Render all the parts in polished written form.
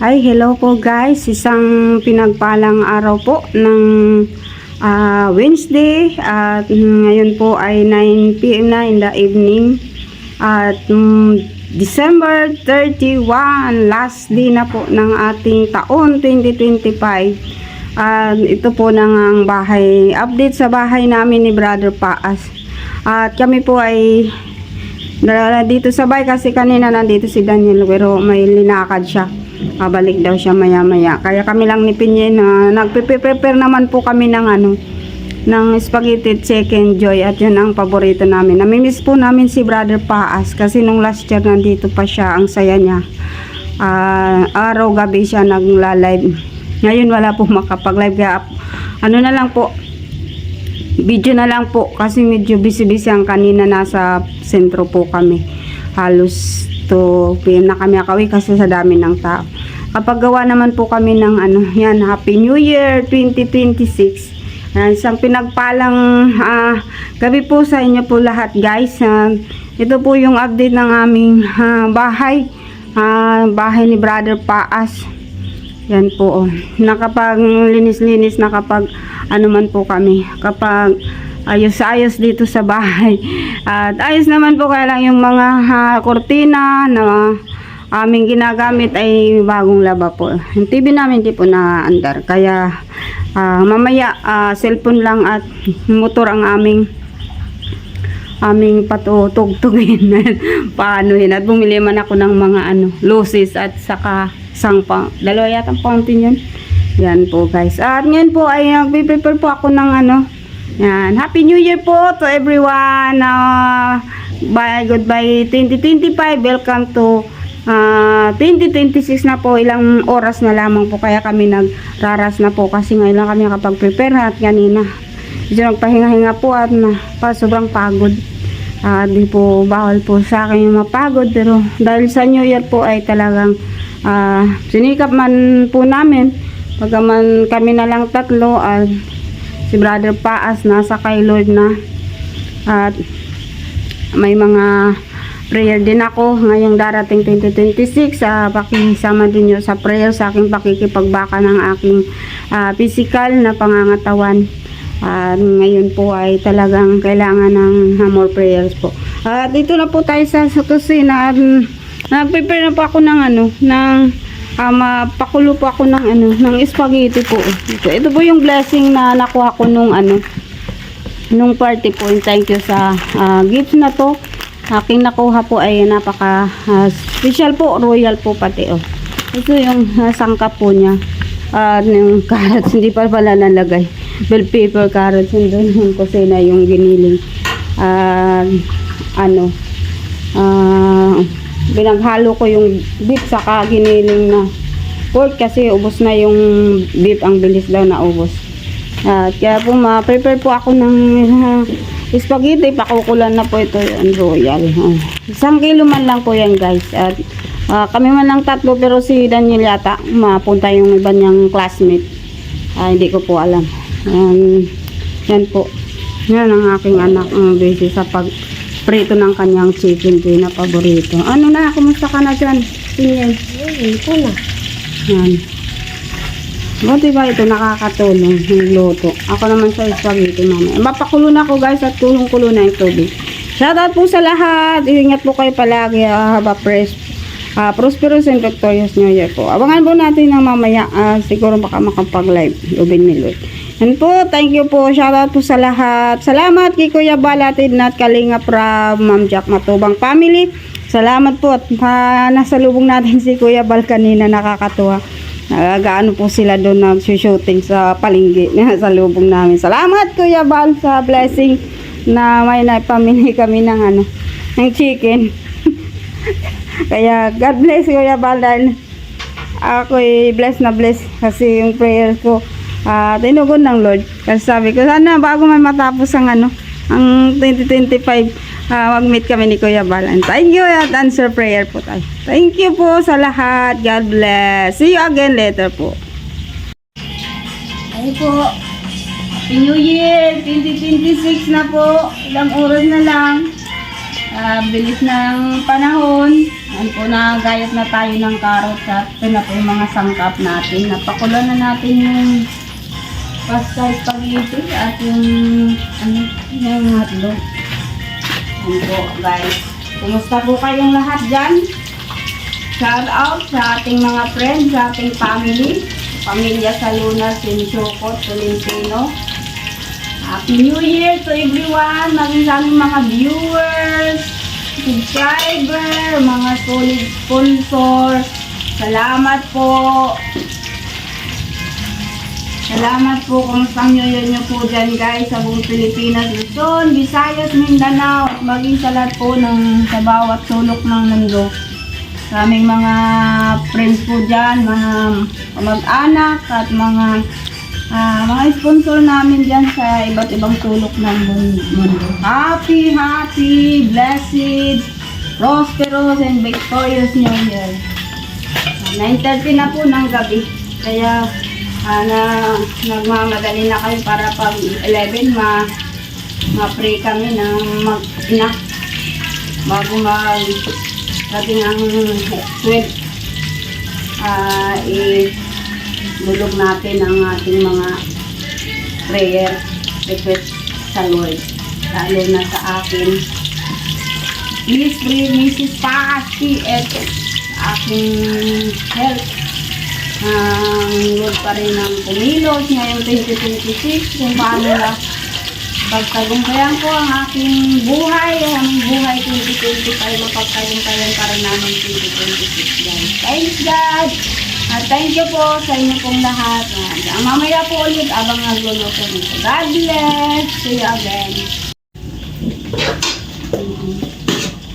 Ay, hello po guys. Isang pinagpalang araw po ng Wednesday at ngayon po ay 9 PM na in the evening at December 31, last day na po ng ating taon 2025. Ito po ng bahay, update sa bahay namin ni Brother Paas. At kami po ay dito sa bahay kasi kanina nandito si Daniel pero may linakad siya. Balik daw siya maya maya. Kaya kami lang ni Pinye na nagpe-prepare naman po kami ng ng spaghetti chicken joy at yun ang paborito namin. Namimiss po namin si Brother Paas kasi nung last year nandito pa siya, ang saya niya. Araw gabi siya nagla-live. Ngayon wala po makapag-live kaya na lang po, video na lang po kasi medyo busy-busy ang kanina, nasa sentro po kami. Halos to PM na kami akawi kasi sa dami ng tao. Kapag gawa naman po kami ng yan, Happy New Year 2026. Isang pinagpalang gabi po sa inyo po lahat guys. Ito po yung update ng aming bahay. Bahay ni Brother Paas. Yan po. Nakapag linis-linis, nakapag man po kami. Kapag ayos-ayos dito sa bahay. At ayos naman po, kaya lang yung mga kortina na aming ginagamit ay bagong laba po. Yung TV namin hindi po na-andar. Kaya mamaya cellphone lang at motor ang aming patutugtugin. Paanohin. At bumili man ako ng mga lucis at saka dalawa yata ang fountain yun. Yan po guys. At ngayon po ay nagpe-prepare po ako ng yan. Happy New Year po to everyone. Goodbye 2025. Welcome to 2026 na po. Ilang oras na lamang po kaya kami nagraras na po kasi ngayon lang kami nakapag-prepare at kanina medyo nagpahinga-hinga po at sobrang pagod. Di po bawal po sa akin yung mapagod, pero dahil sa New Year po ay talagang sinikap man po namin. Pagkaman kami na lang tatlo at si Brother Paas nasa kay Lord na, at may mga prayer din ako ngayong darating 2026. Pakisama din nyo sa prayer sa aking pakikipagbaka ng aking physical na pangangatawan. Ngayon po ay talagang kailangan ng more prayers po. Dito na po tayo sa kusina at nag-prepare na po ako ng pakulo po ako ng spaghetti po. Ito po yung blessing na nakuha ko nung party po. Thank you sa gift na to. Aking nakuha po ay napaka special po, royal po pati. Ito yung sangkap po niya. Yung carrots hindi pa pala nalagay. Bell pepper, carrots, doon yung kusina yung giniling. Binaghalo ko yung beef saka giniling na pork kasi ubos na yung beef, ang bilis daw na ubos. Kaya po ma-prepare po ako ng spaghetti. Pakukulan na po ito yung royal. 1 kilo man lang po yan guys. At kami man lang tatlo, pero si Daniel yata mapunta yung iba niyang classmate. Hindi ko po alam. Yan po. Yan ang aking anak busy sa prito ng kanyang chicken joy na paborito. Kumusta ka na dyan? Tingin. Ito na. Yan. Buti ba ito nakakatulong yung luto. Ako naman sa spaghetti mamaya. Mapakulo na ako guys at kulong-kulo na yung tubig. Shoutout po sa lahat. Ingat po kayo palagi. Prosperous and victorious New Year po. Abangan po natin ng mamaya. Siguro baka makapag-live. Ubin ni Lord. Yan po, thank you po. Shoutout po sa lahat. Salamat kay Kuya Balatid at Kalinga from Ma'am Jack Matubang family. Salamat po at nasalubong natin si Kuya Bal kanina, nakakatuwa. Nagaano po sila doon nag-shooting sa palengke. Nasalubong namin. Salamat Kuya Bal sa blessing na may naipamili kami ng chicken. Kaya God bless Kuya Bal dahil ako bless na bless kasi yung prayer ko tinugon ng Lord. Kasi sabi ko, sana bago man matapos ang 2025, mag-meet kami ni Kuya Bal. And thank you at answer prayer po tayo. Thank you po sa lahat. God bless. See you again later po. Ay po. Happy New Year 2026 na po. Ilang oras na lang. bilis ng panahon. Ayan po, nagayat na tayo ng carrots at ito na po yung mga sangkap natin. Napakulo na natin yung pasta spaghetti at yung hotdog. Ayan po guys. Kumusta po kayong lahat dyan? Shout out sa ating mga friends, sa ating family. Pamilya Saluna, Sinchokot, Tolentino. Happy New Year to everyone! Maging sa aming mga viewers, subscriber, mga solid sponsor. Salamat po! Salamat po! Kumusta ang New Year nyo po dyan guys sa buong Pilipinas, Luzon, Visayas, Mindanao, at maging sa lahat po sa bawat sulok ng mundo. Sa aming mga friends po dyan, mga kamag-anak at mga sponsor namin dyan sa iba't ibang sulok ng mundo. Happy, blessed, prosperous, and victorious New Year. 9:30 na po ng gabi. Kaya nagmamadali na kayo para pag 11 ma-pray kami ng mag-ina bago dating ang 12. Bulog natin ang ating mga prayer request sa Lord. Lalo na sa akin. Please pray, Mrs. Pasti, at aking health. Lord pa rin ang pumilos ngayong 2026 kung paano na pagtagumpayan ko ang aking buhay, ang buhay 2025, mapagtagumpayan pa rin namin 2026 guys. Thanks God! At thank you po sa inyo pong lahat. Mamaya po ulit abang nagluluto nito. God bless! See you again!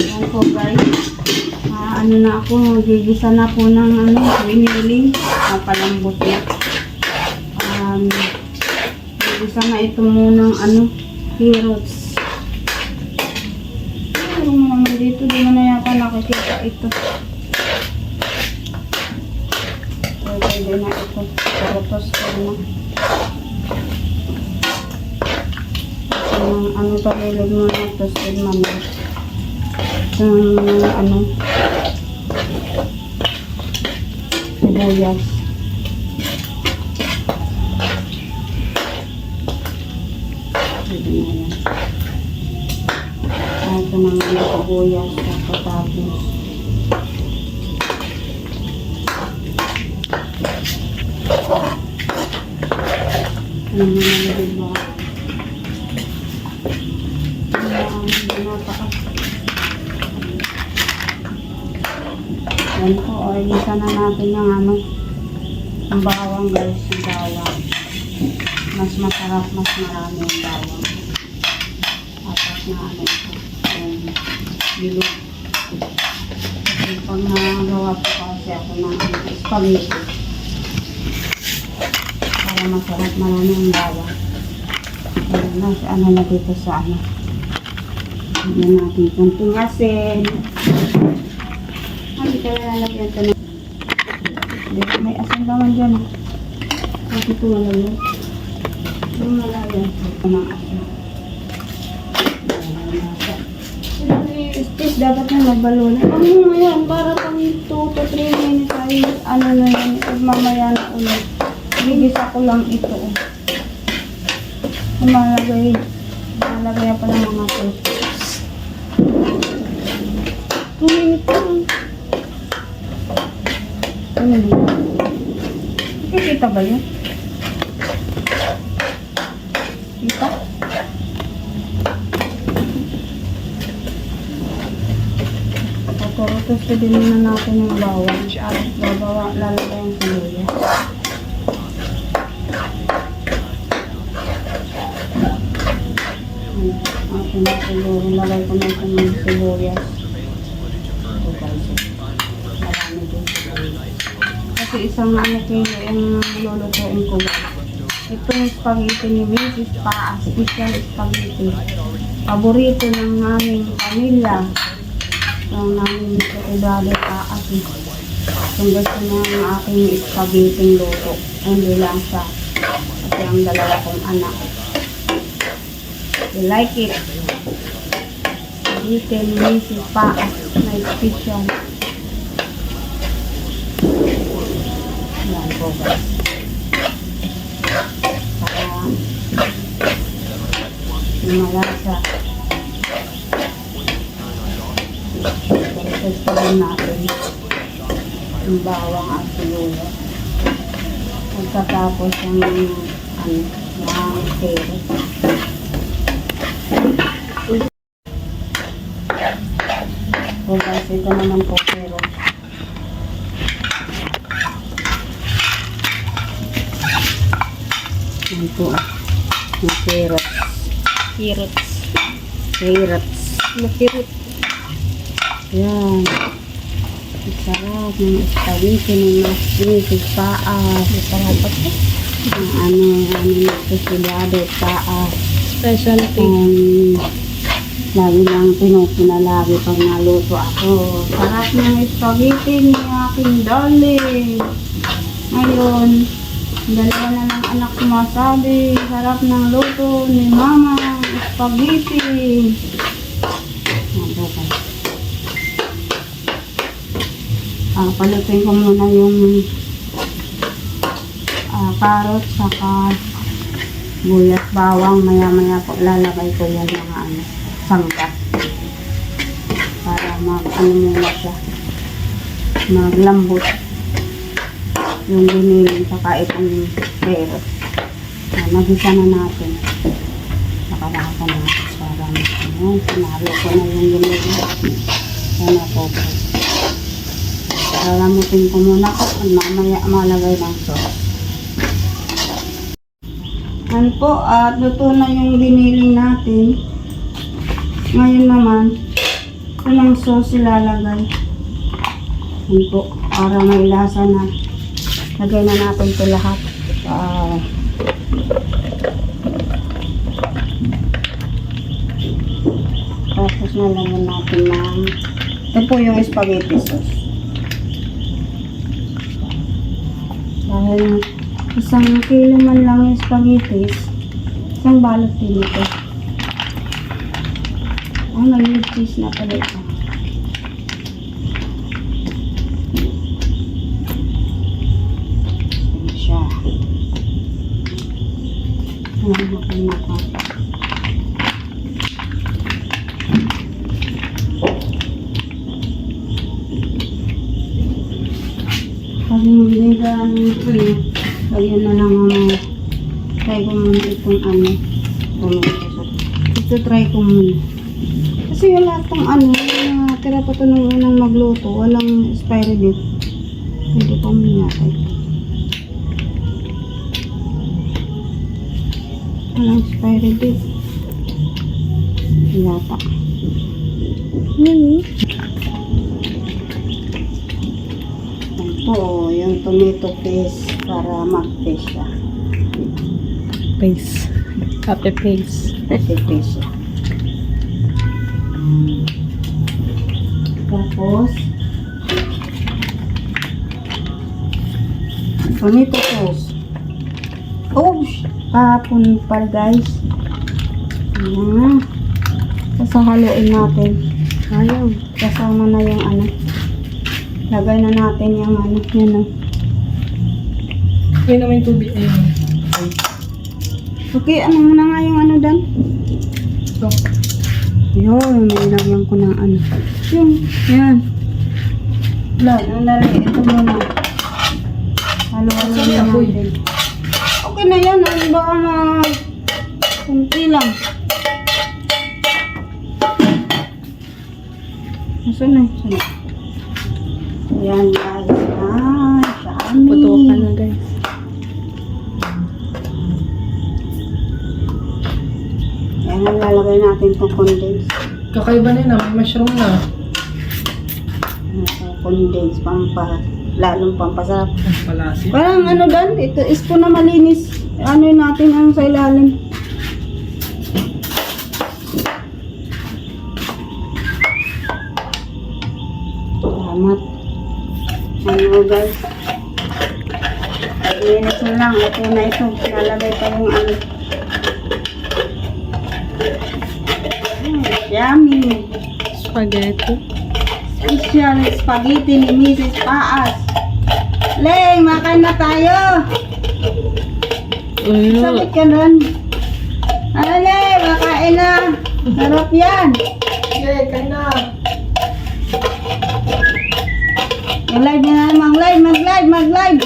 Ayan po guys. Ano na ako, gigisa na po ng winiling. Napalambot na. Gigisa na ito munang carrots. Meron mo naman dito, di mo na yata nakikita ito. Pwede na ito. Karotos ko na. Pagilid mo na ito sa mamaya. Sibuyas. Pwede na yan. Ito na mga sibuyas sa patapos. Ano na diba? Yan po, isa na natin yung ang bawang guys, yung bawang. Mas masarap, mas marami yung bawang. Apat na ito, yung bilog. Kasi pag nagawa po kasi ako ng spaghetti. Para masarap, marami yung bawang. Ano na dito sa Yan natin kunting asin. Hindi ka lalagyan ito na. May asin naman dyan. Kasi ito malalagyan. Ito malalagyan. Ito mga asin. Stis dapat na magbalo na. Ngayon, para pang 2 to 3 minutes ay na yan. Mamaya na ulit. Gigisa ko lang ito. Malagay pa ng mga toast. 2 minutes lang. Nakikita ba yun? Kita? Tapos pwede muna natin yung bawang. Lalagay yung sibuyas. Lagay ko na ito ng sibuyas. Marami din. Kasi isang kilo yung lulutuin ko. Ito yung spaghetti ni Mrs. Pa, special spaghetti. Paborito ng aming pamilya. Ang namin ito kay Brother Paas. Kung gusto niya ng aking spaghetti luto. Hindi lang siya. Kasi ang dalawa kong anak. You like it? Itin, Mrs. Paas na special. Yan po guys. Para malasa. Pagkasalan natin yung bawang at sibuyas. Pagkatapos yung carrot. So guys, ito naman po carrot. Yan po yung carrot. Carrots. Makirot. Yan. Sarap ng spaghetti ng Mrs. Paas. Sarap po. Nagsusulado Paas. Specialty. Lagi lang pinalagi pag naluto ako. Sarap ng spaghetti ni aking darling. Ngayon, dalawa na ng anak sumasabi, sarap ng luto ni mama, spaghetti. Palutuin ko muna yung carrot saka buyat bawang. Maya po lalagay ko yan mga sangka para muna siya maglambot yung binilin saka itong carrot. Magisa na natin, nakalaka natin para sinalo ko na yung binilin. Sana po lalamutin ko muna at mamaya malagay ng sauce. Yan po, at luto na yung biniling natin. Ngayon naman, unang sauce ilalagay. Yan po, para may lasa na. Lagay na natin ito lahat. Tapos nalagyan natin ng ito po yung spaghetti sauce. Dahil 1 kilo man lang yung spaghetti, isang balot din ito. May cheese na pala ito. Ayan siya. Ayan na po. Pag hindi ka lagyan na lang try ko muna itong ito try ko muna kasi yung lahat ng tira pa ito nung unang magluto, walang expiry date. Pwede pa muna ito, walang expiry date yata. Oo, yung tomato paste para mag-paste siya. Paste. After paste. Paste siya. Tapos, tomato sauce. Oh, kahapon pala guys. Ayan. Sasahaluin natin. Ayaw. Kasama na yung lagay na natin yung yun. May naman yung tubig. Ayun. Okay, mo na nga yung dan? Ito. Yun, may lagyan ko ng yan. Ito muna. Halo-halo na natin. Okay na yan, baka kunti lang. Nasaan na? Yan guys. Dami. Putukan na guys. Yan ang lalagay natin itong condense. Kakaiba na yun, may mushroom na. Condense, lalong pampasarap. Palasin. Parang dan, ito ispo na malinis. Natin ang sa ilalim. Salamat. Guys. Linis na lang. Ito na ito. Lalagay pa yung Yummy. Spaghetti. Special spaghetti ni Mrs. Paas. Leng, makan na tayo. Sabit ka nun. Ano, Leng, makain na. Sarap yan. Okay, kain na. Mag-live na namang live, mag-live.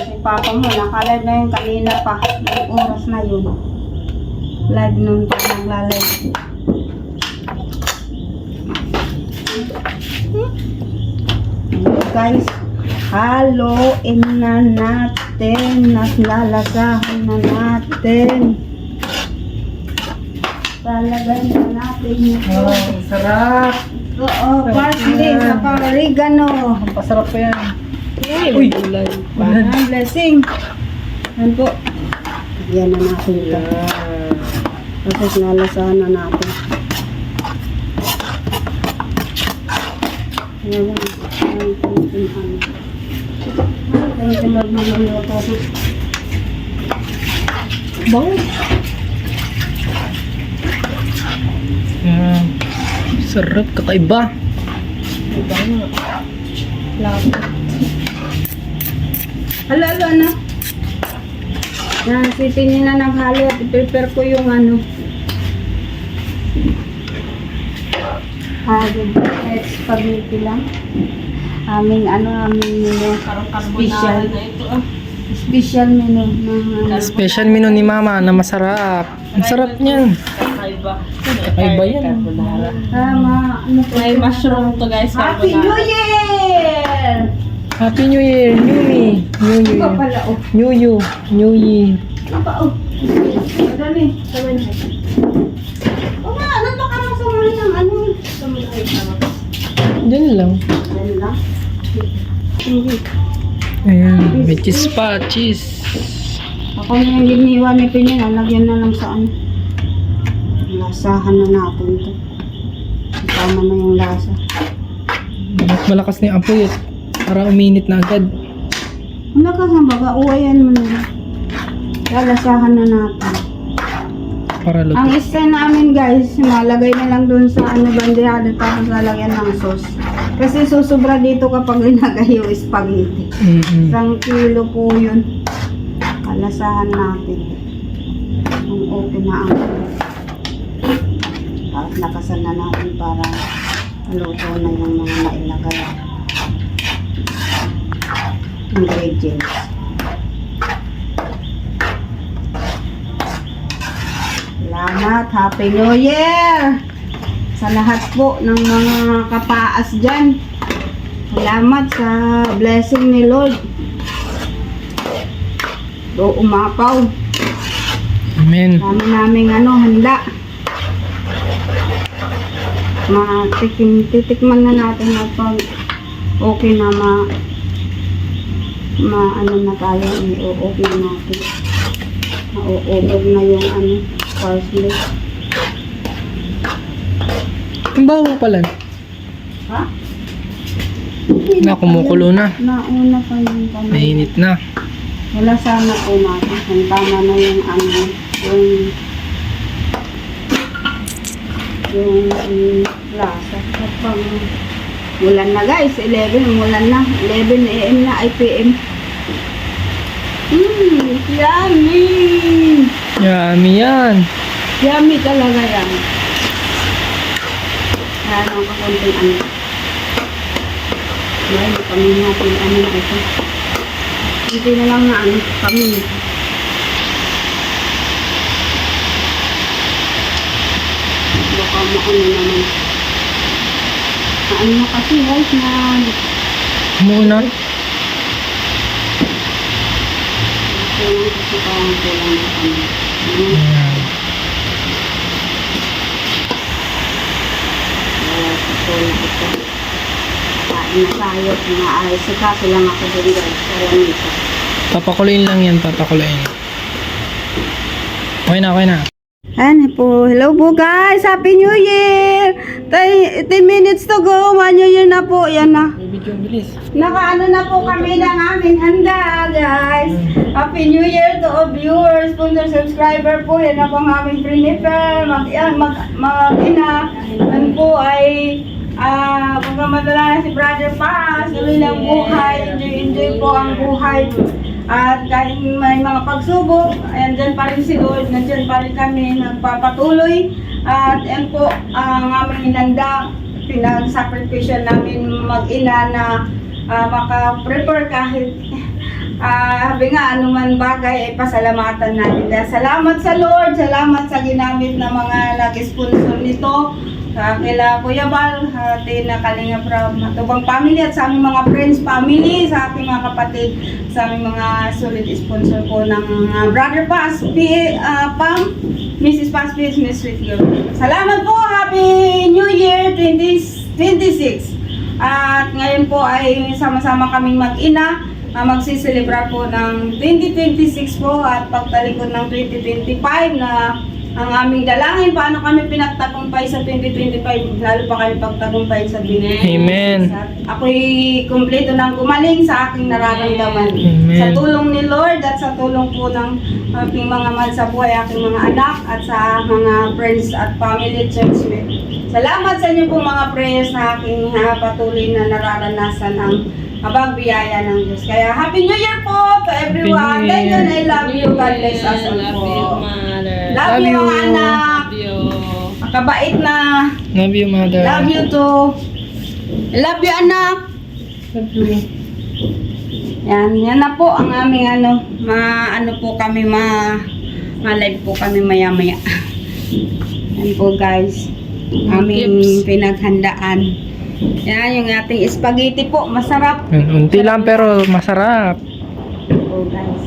Si Papa mo, naka-live na yun kanina pa. Yung oras na yun. Live nun pa, nagla-live. Guys, haluin na natin. Naslalasahan na natin. Lalagay na natin ito. Oh, sarap. Oo, parsley sa oregano. Ang pasarap pa yan. Uy, ang blessing. Yan po. Yan na natin ito. Tapos nalasahan na natin. Yan lang. Thank you, Lord, magluluto. Bango. Yan. Sarap, kakaiba. Iba nga. Lapot. Halo, ano? Yan, si Tini na naghalo at i-prepare ko yung ano. Spaghetti lang. Aming menu. Special. Special menu. Special menu ni Mama na masarap. Ang sarap niyan. Kakaiba yan. Tama. May mushroom to guys. Happy New Year! Happy New Year! New Me! New Ito Year! pala, oh. New You! New Year! Ito pa, oh. Madali. O nga, ano ba ka masamahan ng ano? Diyan lang. Ano lang? Sige. Ayan. May cheese pa. Cheese. Ako na yung giniwa ni Pinyang, lalagyan na lang sa ano. Lasahan na natin ito. Tama na yung lasa. Mas malakas na yung apoy at parang uminit na agad. Wala ka sa baga, uwayan mo na. Lalasahan na natin. Para luto. Ang isa namin guys, nalagay na lang dun sa ano bandehado tapos lalagyan ng sauce. Kasi susubra dito kapag ilagay yung spaghetti. Isang kilo po yun. Lalasahan natin. Kung okay na ang at nakasan na natin para luto na yung mga nailagay ingredients. Salamat! Happy New Year! Sa lahat po ng mga kapaas dyan. Salamat sa blessing ni Lord. Do umapaw. Amen. Dami naming handa. Titikman na natin at pag okay na ano na tayo, i-okay natin. Mauubog na yung ano, parsley. Ang baho pala. Ha? Na, kumukulo na. Nauna pa yung tanong. Mainit na. Wala sana po natin. Kung tama na yung ano, yung lasa. At pang mulan na guys, 11, mulan na. 11 AM na, ay PM. Yummy! Yummy yan. Yummy talaga yan. Kaya lang kakunting ano. Dahil kami natin ano ito. Hindi na lang na ano, kami. Baka maano naman. Ano na kasi guys na Muna. kulang kasi parang kulang na kami. Ayan. Kulang ito. Kain na tayo. Maayos sa kaso lang ako din guys. Kaya nito. Papakuluin lang yan, papakuluin. Okay na, okay na. Ano po, hello po guys, Happy New Year! 10 minutes to go, 1 New Year na po, yan na. Video bilis. Nakaano na po kami ng aming handa, guys. Happy New Year to all viewers, sponsor, subscriber po. Yan na po ang aming prepare. Mag-ina. Yan po ay pagkamadala na si Brother Paz. Tuloy lang buhay. Enjoy po ang buhay. At kahit may mga pagsubok, andyan pa rin si Lord. Nandyan pa rin kami nagpapatuloy. At yan po ang aming hinanda. Pinagsakripisyon namin mag-ina na maka-prepare kahit sabi nga anuman bagay ay pasalamatan natin. Dahil salamat sa Lord, salamat sa ginamit na mga nag-sponsor nito. Kila Kuya Bal, na Kalinga from Matubang family at sa aming mga friends family, sa aking mga kapatid, sa aming mga solid sponsor po ng Brother Paz, Pam, Mrs. Paz, Miss Sweet Girl. Salamat po, Happy New Year 2026. At ngayon po ay sama-sama kaming mag-ina, magsiselebrar po ng 2026 po at pagtalikod ng 2025 na ang aming dalangin, paano kami pinagtagumpay sa 2025, lalo pa kami pagtagumpay sa 2026. Amen. Ako'y kumpleto ng gumaling sa aking nararamdaman. Amen. Sa tulong ni Lord at sa tulong po ng aking mga mahal sa buhay, aking mga anak at sa mga friends at family churchmate. Salamat sa inyo pong mga prayers na aking patuloy na nararanasan ang habang biyaya ng Diyos. Kaya Happy New Year po to everyone. Happy New Thank you and I love you. God bless us all Love po. you, mother. Love you, Love mga you. anak. Love you. Makabait na. Love you, mother. Love you too. Love you, anak. Love you. Yan na po ang aming ano po kami ma-live po kami maya-maya. Yan po guys. Aming Tips. pinaghandaan. Yan yung ating spaghetti po, masarap. Unti lang pero masarap. Po guys.